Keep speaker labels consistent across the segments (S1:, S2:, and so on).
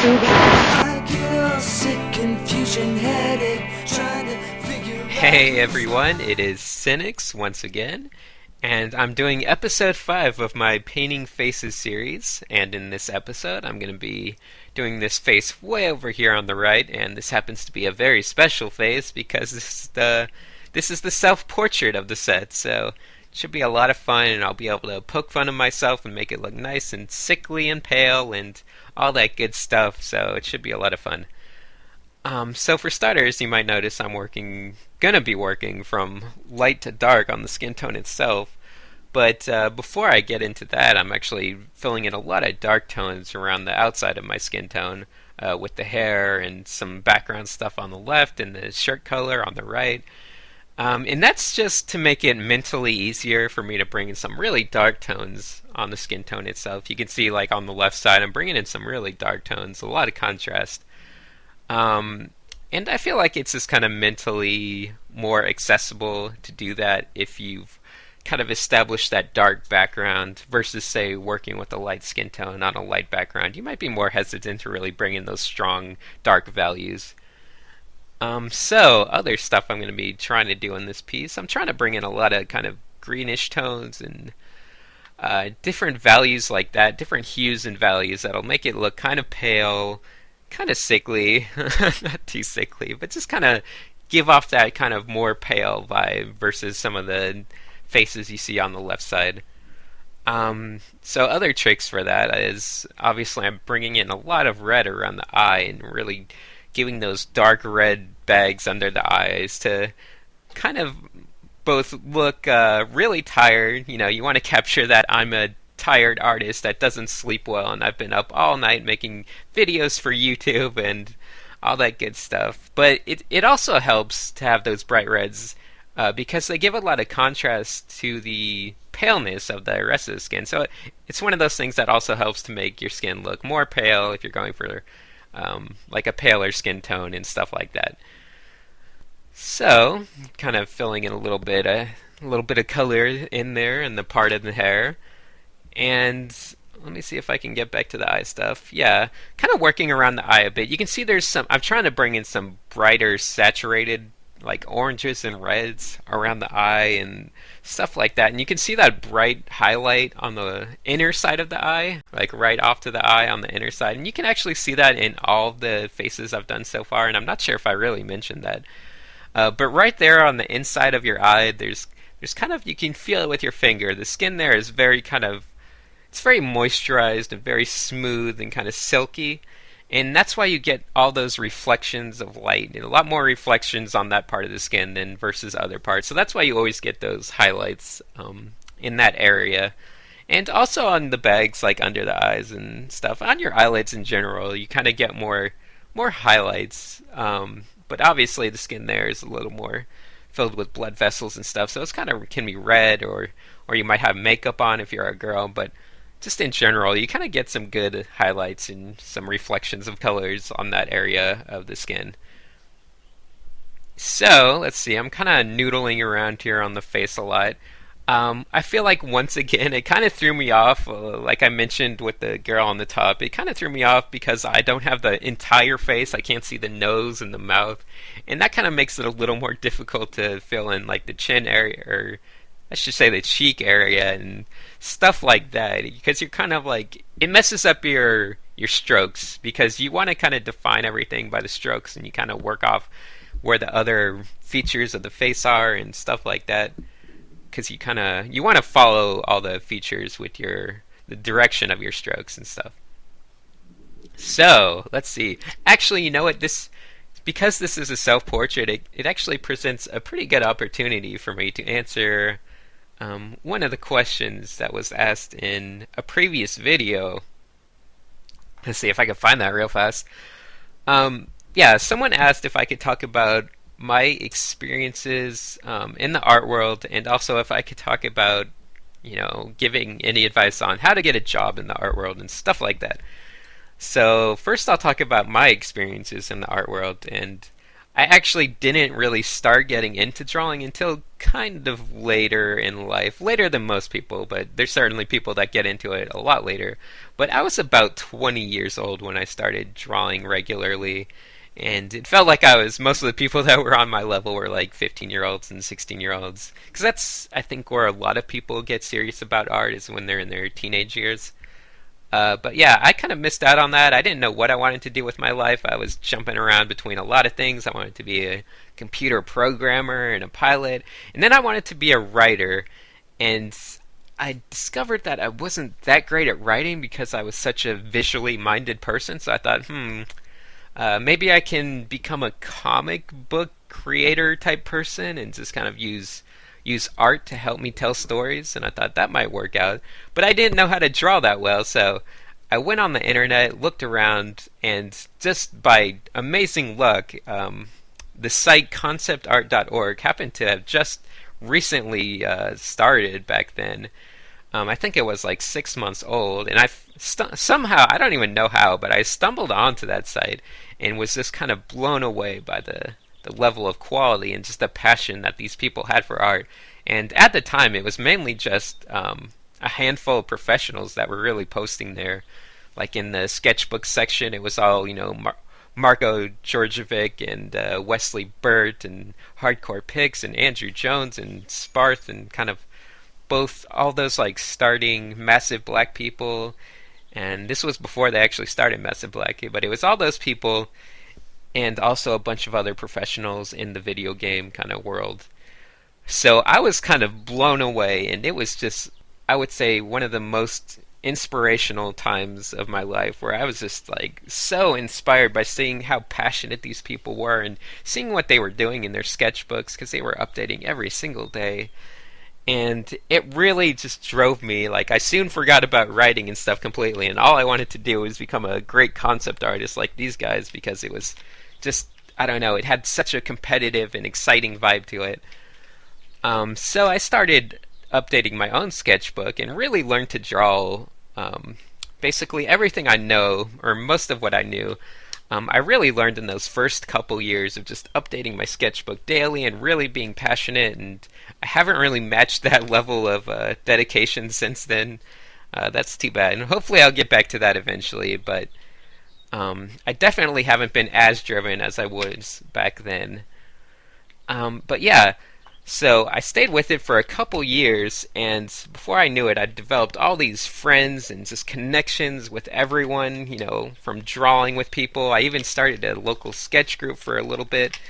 S1: Hey everyone, it is Sinix once again, and I'm doing episode 5 of my Painting Faces series, and in this episode I'm going to be doing this face way over here on the right, and this happens to be a very special face because this is the self-portrait of the set, so it should be a lot of fun, and I'll be able to poke fun of myself and make it look nice and sickly and pale and all that good stuff, so it should be a lot of fun. So for starters, you might notice I'm gonna be working from light to dark on the skin tone itself, but before I get into that, I'm actually filling in a lot of dark tones around the outside of my skin tone, with the hair and some background stuff on the left and the shirt color on the right. And that's just to make it mentally easier for me to bring in some really dark tones on the skin tone itself. You can see, like, on the left side, I'm bringing in some really dark tones, a lot of contrast. And I feel like it's just kind of mentally more accessible to do that if you've kind of established that dark background versus, say, working with a light skin tone on a light background. You might be more hesitant to really bring in those strong dark values. So, other stuff I'm going to be trying to do in this piece, I'm trying to bring in a lot of kind of greenish tones and different values like that, different hues and values that'll make it look kind of pale, kind of sickly, not too sickly, but just kind of give off that kind of more pale vibe versus some of the faces you see on the left side. So other tricks for that is, obviously I'm bringing in a lot of red around the eye and really giving those dark red bags under the eyes to kind of both look really tired. You know, you want to capture that I'm a tired artist that doesn't sleep well and I've been up all night making videos for YouTube and all that good stuff. But it also helps to have those bright reds because they give a lot of contrast to the paleness of the rest of the skin. So it's one of those things that also helps to make your skin look more pale if you're going for like a paler skin tone and stuff like that. So kind of filling in a little bit of color in there in the part of the hair. And let me see if I can get back to the eye stuff. Yeah, kind of working around the eye a bit. You can see I'm trying to bring in some brighter saturated, like oranges and reds around the eye and stuff like that. And you can see that bright highlight on the inner side of the eye, like right off to the eye on the inner side. And you can actually see that in all the faces I've done so far. And I'm not sure if I really mentioned that. But right there on the inside of your eye, there's kind of, you can feel it with your finger. The skin there is it's very moisturized and very smooth and kind of silky, and that's why you get all those reflections of light, and a lot more reflections on that part of the skin than versus other parts. So that's why you always get those highlights in that area. And also on the bags, like under the eyes and stuff, on your eyelids in general, you kind of get more highlights. But obviously the skin there is a little more filled with blood vessels and stuff, so it's kind of can be red, or you might have makeup on if you're a girl, but just in general, you kind of get some good highlights and some reflections of colors on that area of the skin. So, let's see, I'm kind of noodling around here on the face a lot. I feel like, once again, it kind of threw me off, like I mentioned with the girl on the top. It kind of threw me off because I don't have the entire face. I can't see the nose and the mouth, and that kind of makes it a little more difficult to fill in, like, the chin area, or I should say the cheek area and stuff like that, because you're kind of like, it messes up your strokes, because you want to kind of define everything by the strokes, and you kind of work off where the other features of the face are and stuff like that, because you want to follow all the features with the direction of your strokes and stuff. So let's see. Actually, you know what, because this is a self-portrait, it actually presents a pretty good opportunity for me to answer one of the questions that was asked in a previous video. Let's see if I can find that real fast. Yeah, someone asked if I could talk about my experiences in the art world, and also if I could talk about, giving any advice on how to get a job in the art world and stuff like that. So first I'll talk about my experiences in the art world, and I actually didn't really start getting into drawing until kind of later in life. Later than most people, but there's certainly people that get into it a lot later. But I was about 20 years old when I started drawing regularly. And it felt like I was, most of the people that were on my level were like 15-year-olds and 16-year-olds. Because that's, I think, where a lot of people get serious about art is when they're in their teenage years. But yeah, I kind of missed out on that. I didn't know what I wanted to do with my life. I was jumping around between a lot of things. I wanted to be a computer programmer and a pilot, and then I wanted to be a writer. And I discovered that I wasn't that great at writing because I was such a visually minded person. So I thought, maybe I can become a comic book creator type person and just kind of use art to help me tell stories, and I thought that might work out. But I didn't know how to draw that well, so I went on the internet, looked around, and just by amazing luck, the site conceptart.org happened to have just recently started back then. I think it was like 6 months old, and somehow, I don't even know how, but I stumbled onto that site and was just kind of blown away by the level of quality and just the passion that these people had for art. And at the time, it was mainly just a handful of professionals that were really posting there. Like in the sketchbook section, it was all, Marco Georgievic and Wesley Burt and Hardcore Pix and Andrew Jones and Sparth and kind of both all those like starting Massive Black people. And this was before they actually started Massive Black, but it was all those people and also a bunch of other professionals in the video game kind of world. So I was kind of blown away, and it was just, I would say, one of the most inspirational times of my life where I was just like so inspired by seeing how passionate these people were and seeing what they were doing in their sketchbooks because they were updating every single day. And it really just drove me, like I soon forgot about writing and stuff completely, and all I wanted to do was become a great concept artist like these guys because it was just, I don't know, it had such a competitive and exciting vibe to it. So I started updating my own sketchbook and really learned to draw basically everything I know, or most of what I knew. I really learned in those first couple years of just updating my sketchbook daily and really being passionate, and I haven't really matched that level of dedication since then. That's too bad, and hopefully I'll get back to that eventually, but I definitely haven't been as driven as I was back then. But yeah, so I stayed with it for a couple years, and before I knew it, I developed all these friends and just connections with everyone, from drawing with people. I even started a local sketch group for a little bit,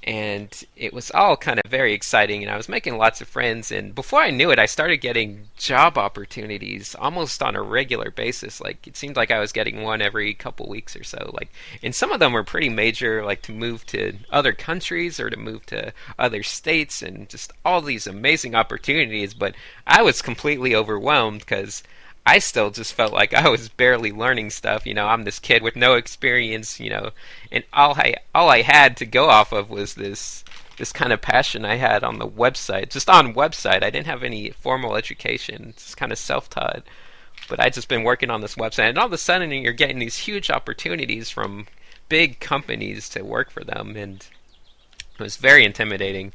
S1: and it was all kind of very exciting, and I was making lots of friends, and before I knew it, I started getting job opportunities almost on a regular basis. Like, it seemed like I was getting one every couple weeks or so, like, and some of them were pretty major, like to move to other countries or to move to other states, and just all these amazing opportunities, but I was completely overwhelmed because I still just felt like I was barely learning stuff. I'm this kid with no experience, and all I had to go off of was this kind of passion I had on the website. Just on website, I didn't have any formal education. Just kind of self-taught. But I just been working on this website, and all of a sudden you're getting these huge opportunities from big companies to work for them, and it was very intimidating.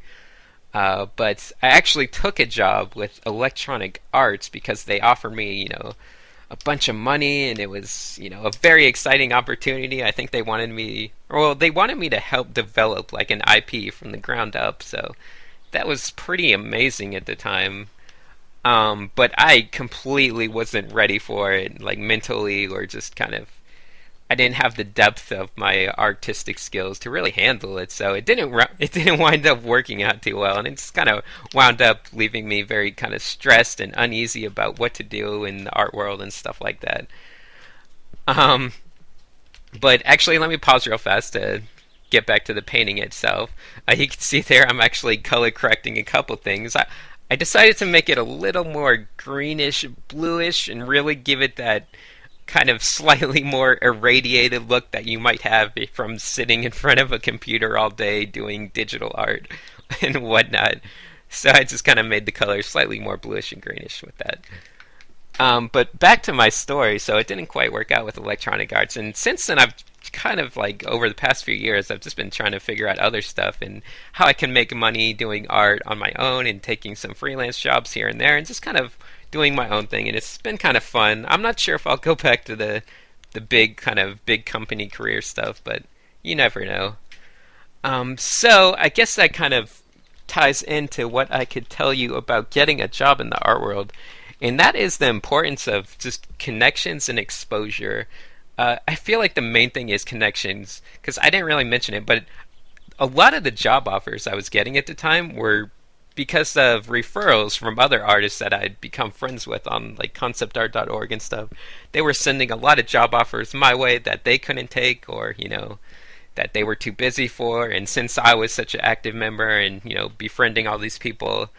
S1: But I actually took a job with Electronic Arts because they offered me, a bunch of money, and it was, a very exciting opportunity. I think they wanted me to help develop like an IP from the ground up, so that was pretty amazing at the time. But I completely wasn't ready for it, like mentally, or just kind of I didn't have the depth of my artistic skills to really handle it, so it didn't wind up working out too well, and it just kind of wound up leaving me very kind of stressed and uneasy about what to do in the art world and stuff like that. But actually, let me pause real fast to get back to the painting itself. You can see there I'm actually color correcting a couple things. I decided to make it a little more greenish, bluish, and really give it that kind of slightly more irradiated look that you might have from sitting in front of a computer all day doing digital art and whatnot. So I just kind of made the colors slightly more bluish and greenish with that. But back to my story, so it didn't quite work out with Electronic Arts, and since then I've kind of like over the past few years, I've just been trying to figure out other stuff and how I can make money doing art on my own and taking some freelance jobs here and there and just kind of doing my own thing. And it's been kind of fun. I'm not sure if I'll go back to the big kind of big company career stuff, but you never know. So I guess that kind of ties into what I could tell you about getting a job in the art world, and that is the importance of just connections and exposure. I feel like the main thing is connections, because I didn't really mention it, but a lot of the job offers I was getting at the time were because of referrals from other artists that I'd become friends with on like conceptart.org and stuff. They were sending a lot of job offers my way that they couldn't take, or that they were too busy for. And since I was such an active member and befriending all these people,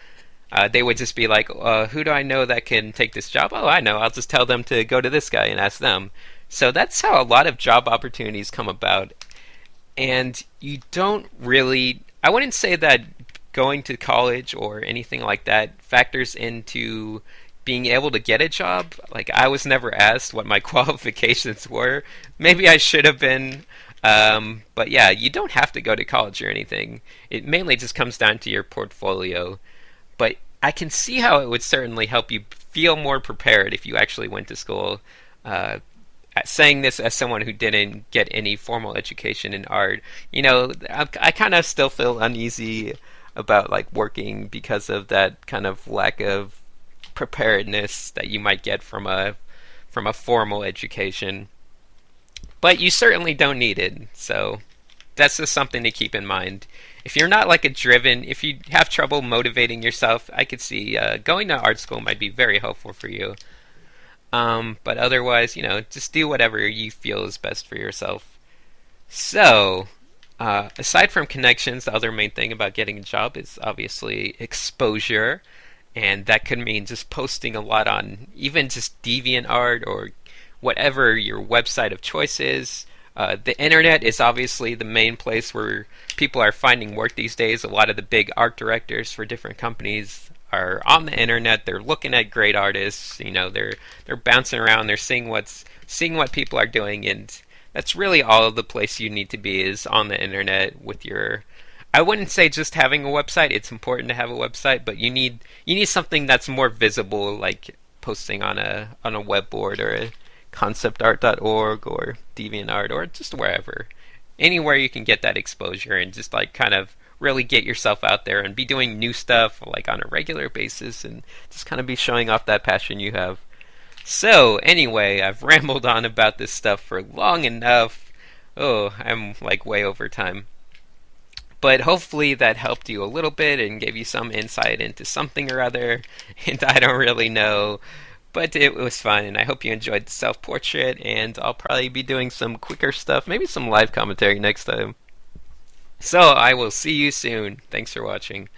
S1: they would just be like, who do I know that can take this job? Oh, I know. I'll just tell them to go to this guy and ask them. So that's how a lot of job opportunities come about. And you don't really, I wouldn't say that going to college or anything like that factors into being able to get a job. Like, I was never asked what my qualifications were. Maybe I should have been. But yeah, you don't have to go to college or anything. It mainly just comes down to your portfolio. But I can see how it would certainly help you feel more prepared if you actually went to school. Saying this as someone who didn't get any formal education in art, I kind of still feel uneasy about like working because of that kind of lack of preparedness that you might get from a formal education. But you certainly don't need it, so that's just something to keep in mind. If you're not like if you have trouble motivating yourself, I could see going to art school might be very helpful for you. But otherwise, just do whatever you feel is best for yourself. So, aside from connections, the other main thing about getting a job is obviously exposure. And that could mean just posting a lot on even just DeviantArt or whatever your website of choice is. The internet is obviously the main place where people are finding work these days. A lot of the big art directors for different companies are on the internet. They're looking at great artists. They're bouncing around. They're seeing what people are doing, and that's really all of the place you need to be is on the internet with your. I wouldn't say just having a website. It's important to have a website, but you need something that's more visible, like posting on a web board or a conceptart.org or DeviantArt or just wherever. Anywhere you can get that exposure and just like kind of really get yourself out there and be doing new stuff like on a regular basis and just kind of be showing off that passion you have. So anyway, I've rambled on about this stuff for long enough. Oh, I'm like way over time. But hopefully that helped you a little bit and gave you some insight into something or other. And I don't really know, but it was fun, and I hope you enjoyed the self-portrait, and I'll probably be doing some quicker stuff, maybe some live commentary next time. So I will see you soon. Thanks for watching.